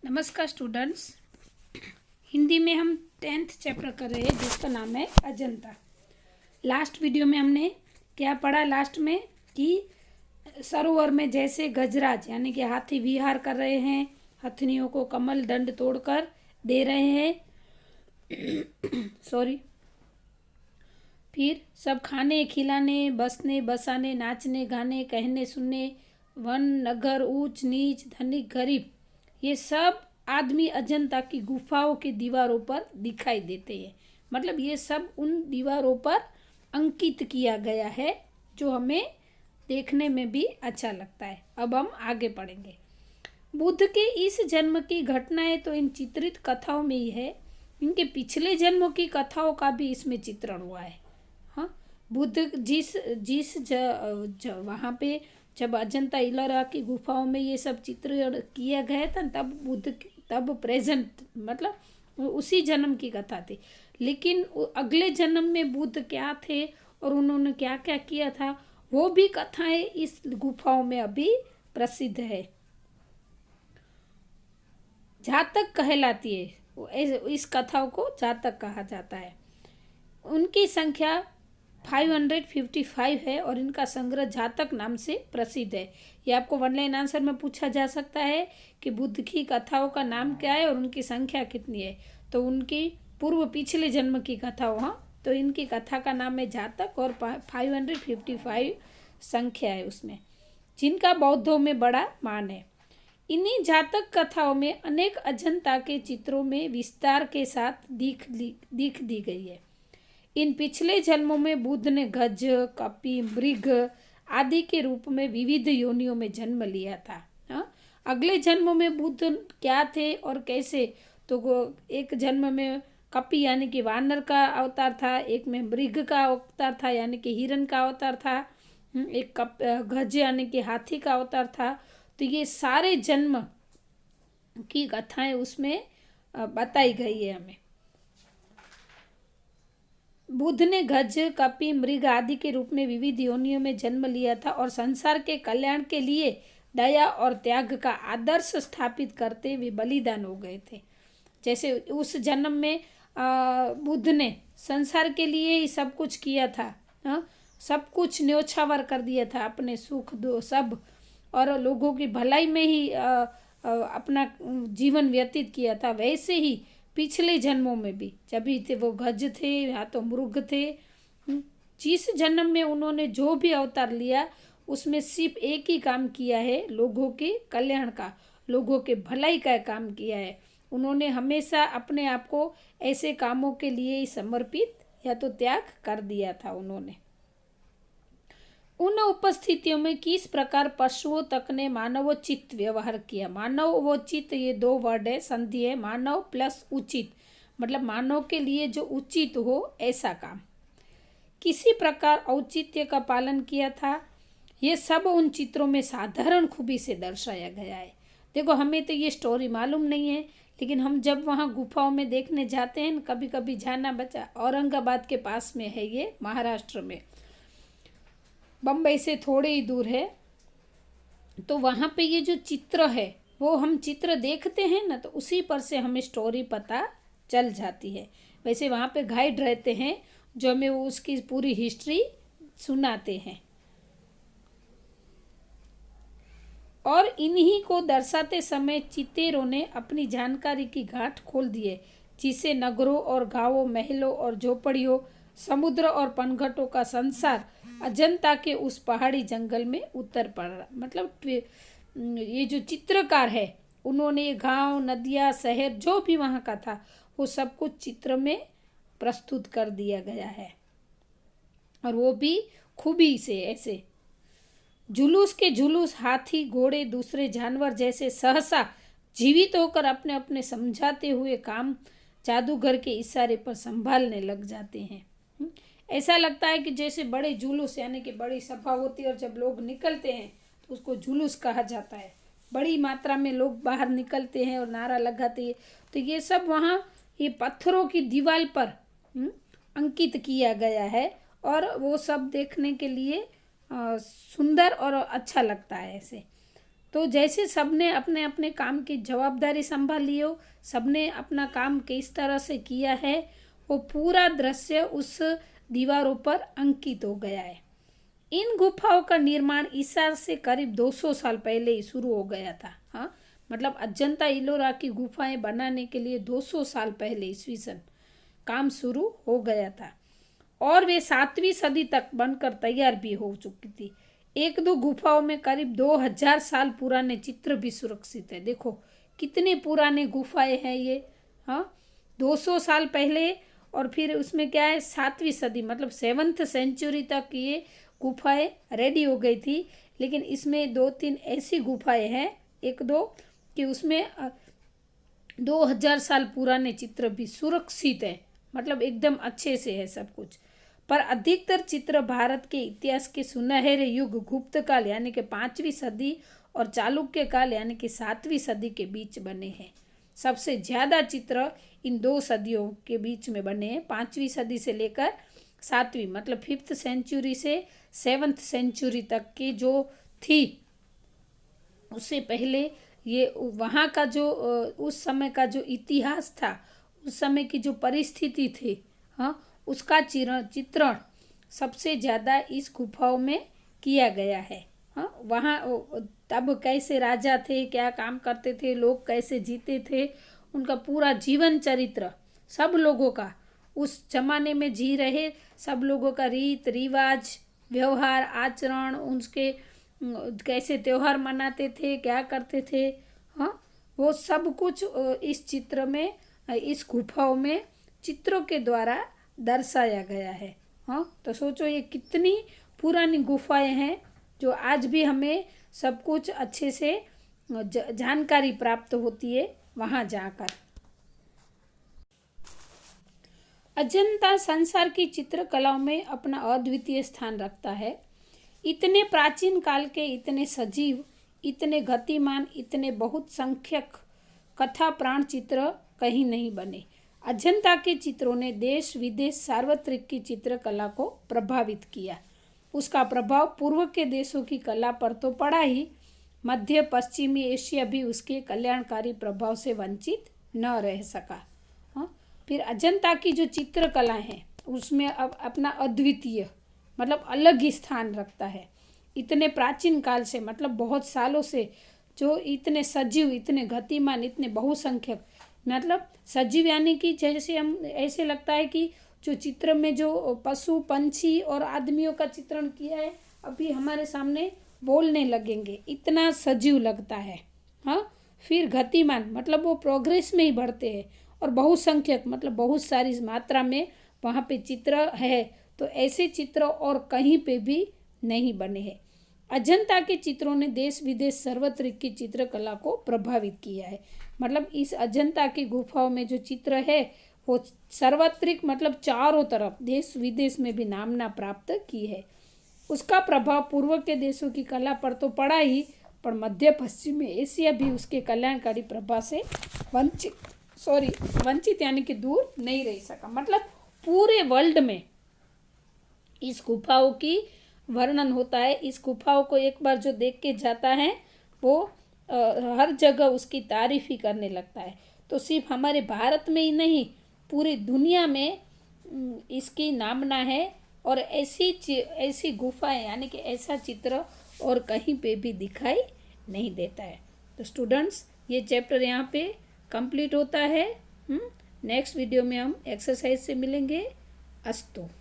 नमस्कार स्टूडेंट्स। हिंदी में हम 10th चैप्टर कर रहे हैं जिसका नाम है अजंता। लास्ट वीडियो में हमने क्या पढ़ा? लास्ट में कि सरोवर में जैसे गजराज यानी कि हाथी विहार कर रहे हैं, हथनियों को कमल दंड तोड़कर दे रहे हैं सॉरी। फिर सब खाने खिलाने, बसने बसाने, नाचने गाने, कहने सुनने, वन नगर, ऊंच नीच, धनिक गरीब, ये सब आदमी अजंता की गुफाओं की दीवारों पर दिखाई देते हैं। मतलब ये सब उन दीवारों पर अंकित किया गया है जो हमें देखने में भी अच्छा लगता है। अब हम आगे पढ़ेंगे। बुद्ध के इस जन्म की घटनाएं तो इन चित्रित कथाओं में ही है, इनके पिछले जन्मों की कथाओं का भी इसमें चित्रण हुआ है। हाँ, बुद्ध जिस जिस वहाँ पे जब अजंता इलोरा की गुफाओं में ये सब चित्र किया गया था, तब प्रेजेंट मतलब उसी जन्म की कथा थी। लेकिन अगले जन्म में बुद्ध क्या थे और उन्होंने क्या क्या किया था, वो भी कथाएं इस गुफाओं में अभी प्रसिद्ध है। जातक कहलाती है, इस कथाओं को जातक कहा जाता है। उनकी संख्या 555 है और इनका संग्रह जातक नाम से प्रसिद्ध है। ये आपको वन लाइन आंसर में पूछा जा सकता है कि बुद्ध की कथाओं का नाम क्या है और उनकी संख्या कितनी है। तो उनकी पूर्व पिछले जन्म की कथाओं, हाँ, तो इनकी कथा का नाम है जातक और 555 संख्या है उसमें, जिनका बौद्धों में बड़ा मान है। इन्हीं जातक कथाओं में अनेक अजंता के चित्रों में विस्तार के साथ दिख दी गई है। इन पिछले जन्मों में बुद्ध ने गज, कपि, मृग आदि के रूप में विविध योनियों में जन्म लिया था। हाँ, अगले जन्मों में बुद्ध क्या थे और कैसे, तो एक जन्म में कपि यानी कि वानर का अवतार था, एक में मृग का अवतार था यानी कि हिरण का अवतार था, एक गज यानी कि हाथी का अवतार था। तो ये सारे जन्म की कथाएं उसमें बताई गई है हमें। बुद्ध ने गज, कपि, मृग आदि के रूप में विविध योनियों में जन्म लिया था और संसार के कल्याण के लिए दया और त्याग का आदर्श स्थापित करते हुए बलिदान हो गए थे। जैसे उस जन्म में बुद्ध ने संसार के लिए ही सब कुछ किया था। हाँ, सब कुछ न्योछावर कर दिया था, अपने सुख दो सब और लोगों की भलाई में ही अपना जीवन व्यतीत किया था। वैसे ही पिछले जन्मों में भी जब भी थे वो गज थे या तो मृग थे। जिस जन्म में उन्होंने जो भी अवतार लिया उसमें सिर्फ एक ही काम किया है, लोगों के कल्याण का, लोगों के भलाई का काम किया है। उन्होंने हमेशा अपने आप को ऐसे कामों के लिए ही समर्पित या तो त्याग कर दिया था उन्होंने। उन उपस्थितियों में किस प्रकार पशुओं तक ने मानवोचित व्यवहार किया। मानवोचित, ये दो वर्ड है, संधि है, मानव प्लस उचित, मतलब मानव के लिए जो उचित हो ऐसा काम, किसी प्रकार औचित्य का पालन किया था। ये सब उन चित्रों में साधारण खूबी से दर्शाया गया है। देखो, हमें तो ये स्टोरी मालूम नहीं है, लेकिन हम जब वहाँ गुफाओं में देखने जाते हैं, कभी कभी जाना बचा, औरंगाबाद के पास में है ये, महाराष्ट्र में, बम्बई से थोड़े ही दूर है। तो वहाँ पे ये जो चित्र है वो हम चित्र देखते हैं ना, तो उसी पर से हमें स्टोरी पता चल जाती है। वैसे वहाँ पे गाइड रहते हैं जो हमें वो उसकी पूरी हिस्ट्री सुनाते हैं और इन्हीं को दर्शाते समय चितेरों ने अपनी जानकारी की गांठ खोल दी है, जिसे नगरों और गांवों, महलों और झोपड़ियों, समुद्र और पनघटों का संसार अजंता के उस पहाड़ी जंगल में उतर पड़ा। मतलब ये जो चित्रकार है उन्होंने ये गांव, नदियाँ, शहर जो भी वहाँ का था वो सब कुछ चित्र में प्रस्तुत कर दिया गया है, और वो भी खूबी से। ऐसे जुलूस के जुलूस हाथी, घोड़े, दूसरे जानवर जैसे सहसा जीवित होकर अपने अपने समझाते हुए काम जादूगर के इशारे पर संभालने लग जाते हैं। ऐसा लगता है कि जैसे बड़े जुलूस यानी कि बड़ी सभा होती है और जब लोग निकलते हैं तो उसको जुलूस कहा जाता है। बड़ी मात्रा में लोग बाहर निकलते हैं और नारा लगाते हैं। तो ये सब वहाँ ये पत्थरों की दीवार पर अंकित किया गया है और वो सब देखने के लिए सुंदर और अच्छा लगता है ऐसे। तो जैसे सबने अपने अपने काम की जवाबदारी संभाल लियो, सबने अपना काम किस तरह से किया है, वो पूरा दृश्य उस दीवारों पर अंकित हो गया है। इन गुफाओं का निर्माण ईसा से करीब 200 साल पहले ही शुरू हो गया था। हाँ, मतलब अजंता इलोरा की गुफाएं बनाने के लिए 200 साल पहले ईस्वी सन काम शुरू हो गया था और वे 7वीं सदी तक बनकर तैयार भी हो चुकी थी। एक दो गुफाओं में करीब 2000 साल पुराने चित्र भी सुरक्षित है। देखो कितने पुराने गुफाएं हैं ये। हाँ, 200 साल पहले और फिर उसमें क्या है 7वीं सदी मतलब 7th सेंचुरी तक ये गुफाएं रेडी हो गई थी। लेकिन इसमें 2-3 ऐसी गुफाएं हैं, एक दो, कि उसमें 2000 साल पुराने चित्र भी सुरक्षित है, मतलब एकदम अच्छे से है सब कुछ। पर अधिकतर चित्र भारत के इतिहास के सुनहरे युग गुप्त काल यानी कि 5वीं सदी और चालुक्य काल यानी कि 7वीं सदी के बीच बने हैं। सबसे ज़्यादा चित्र इन 2 सदियों के बीच में बने हैं, 5वीं सदी से लेकर 7वीं मतलब 5th सेंचुरी से 7th सेंचुरी तक की जो थी। उससे पहले ये वहाँ का जो उस समय का जो इतिहास था, उस समय की जो परिस्थिति थी, हाँ, उसका चित्रण सबसे ज़्यादा इस गुफाओं में किया गया है। हाँ, वहाँ तब कैसे राजा थे, क्या काम करते थे, लोग कैसे जीते थे, उनका पूरा जीवन चरित्र, सब लोगों का उस जमाने में जी रहे सब लोगों का रीत रिवाज, व्यवहार, आचरण, उनके कैसे त्योहार मनाते थे, क्या करते थे, हाँ, वो सब कुछ इस चित्र में, इस गुफाओं में चित्रों के द्वारा दर्शाया गया है। हाँ, तो सोचो ये कितनी पुरानी गुफाएं हैं जो आज भी हमें सब कुछ अच्छे से जानकारी प्राप्त होती है वहाँ जाकर। अजंता संसार की चित्रकलाओं में अपना अद्वितीय स्थान रखता है। इतने प्राचीन काल के इतने सजीव, इतने गतिमान, इतने बहुत संख्यक कथा प्राण चित्र कहीं नहीं बने। अजंता के चित्रों ने देश विदेश सार्वत्रिक की चित्रकला को प्रभावित किया। उसका प्रभाव पूर्व के देशों की कला पर तो पड़ा ही, मध्य पश्चिमी एशिया भी उसके कल्याणकारी प्रभाव से वंचित न रह सका। हाँ, फिर अजंता की जो चित्रकला है उसमें अब अपना अद्वितीय मतलब अलग ही स्थान रखता है। इतने प्राचीन काल से मतलब बहुत सालों से जो इतने सजीव, इतने गतिमान, इतने बहुसंख्यक, मतलब सजीव यानी कि जैसे हम ऐसे लगता है कि जो चित्र में जो पशु पंछी और आदमियों का चित्रण किया है अभी हमारे सामने बोलने लगेंगे, इतना सजीव लगता है। हाँ, फिर गतिमान मतलब वो प्रोग्रेस में ही बढ़ते हैं और बहुसंख्यक मतलब बहुत सारी मात्रा में वहाँ पे चित्र है। तो ऐसे चित्र और कहीं पे भी नहीं बने हैं। अजंता के चित्रों ने देश विदेश सर्वत्रिक की चित्रकला को प्रभावित किया है। मतलब इस अजंता की गुफाओं में जो चित्र है वो सर्वत्रिक मतलब चारों तरफ देश विदेश में भी नामना प्राप्त की है। उसका प्रभाव पूर्व के देशों की कला पर तो पड़ा ही, पर मध्य पश्चिम एशिया भी उसके कल्याणकारी प्रभाव से वंचित यानी कि दूर नहीं रह सका। मतलब पूरे वर्ल्ड में इस गुफाओं की वर्णन होता है। इस गुफाओं को एक बार जो देख के जाता है वो हर जगह उसकी तारीफ ही करने लगता है। तो सिर्फ हमारे भारत में ही नहीं, पूरी दुनिया में इसकी नामना है और ऐसी गुफाएं यानी कि ऐसा चित्र और कहीं पे भी दिखाई नहीं देता है। तो स्टूडेंट्स, ये चैप्टर यहाँ पे कंप्लीट होता है। नेक्स्ट वीडियो में हम एक्सरसाइज से मिलेंगे। अस्तु।